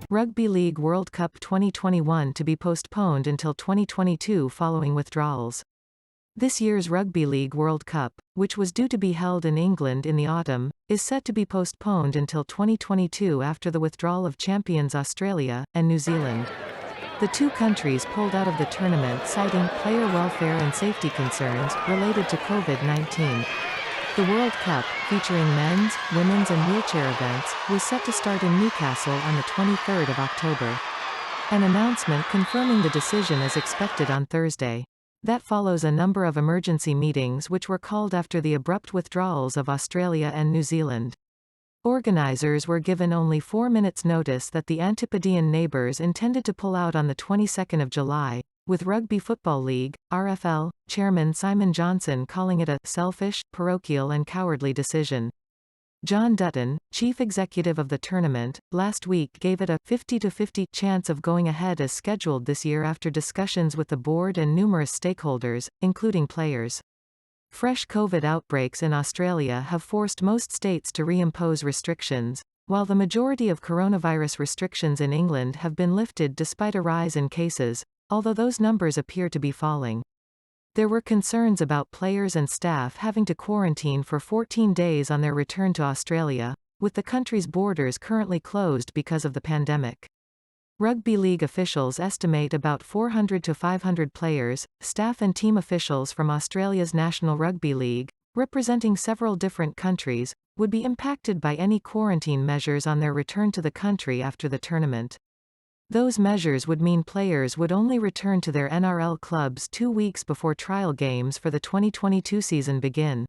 Rugby League World Cup 2021 to be postponed until 2022 following withdrawals. This year's Rugby League World Cup, which was due to be held in England in the autumn, is set to be postponed until 2022 after the withdrawal of champions Australia and New Zealand. The two countries pulled out of the tournament citing player welfare and safety concerns related to COVID-19. The World Cup, featuring men's, women's and wheelchair events, was set to start in Newcastle on the 23rd of October. An announcement confirming the decision is expected on Thursday. That follows a number of emergency meetings which were called after the abrupt withdrawals of Australia and New Zealand. Organisers were given only 4 minutes notice that the antipodean neighbours intended to pull out on the 22nd of July, with Rugby Football League, RFL, Chairman Simon Johnson calling it a selfish, parochial and cowardly decision. John Dutton, chief executive of the tournament, last week gave it a 50-50 chance of going ahead as scheduled this year after discussions with the board and numerous stakeholders, including players. Fresh COVID outbreaks in Australia have forced most states to reimpose restrictions, while the majority of coronavirus restrictions in England have been lifted despite a rise in cases, although those numbers appear to be falling. There were concerns about players and staff having to quarantine for 14 days on their return to Australia, with the country's borders currently closed because of the pandemic. Rugby league officials estimate about 400 to 500 players, staff and team officials from Australia's National Rugby League, representing several different countries, would be impacted by any quarantine measures on their return to the country after the tournament. Those measures would mean players would only return to their NRL clubs 2 weeks before trial games for the 2022 season begin.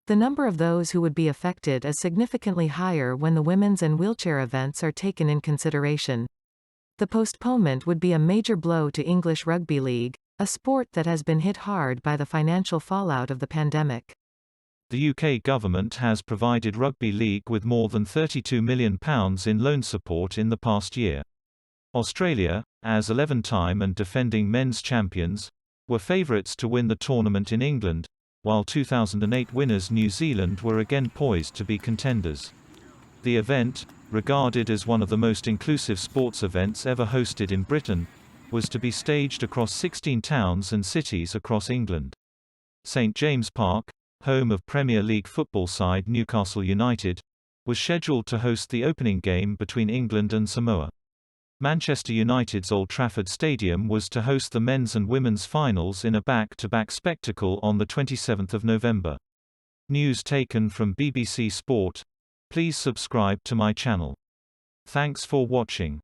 The number of those who would be affected is significantly higher when the women's and wheelchair events are taken in consideration. The postponement would be a major blow to English Rugby League, a sport that has been hit hard by the financial fallout of the pandemic. The UK government has provided Rugby League with more than £32 million in loan support in the past year. Australia, as 11-time and defending men's champions, were favourites to win the tournament in England, while 2008 winners New Zealand were again poised to be contenders. The event, regarded as one of the most inclusive sports events ever hosted in Britain, was to be staged across 16 towns and cities across England. St James Park, home of Premier League football side Newcastle United, was scheduled to host the opening game between England and Samoa. Manchester United's Old Trafford Stadium was to host the men's and women's finals in a back-to-back spectacle on the 27th of November. News taken from BBC Sport. Please subscribe to my channel. Thanks for watching.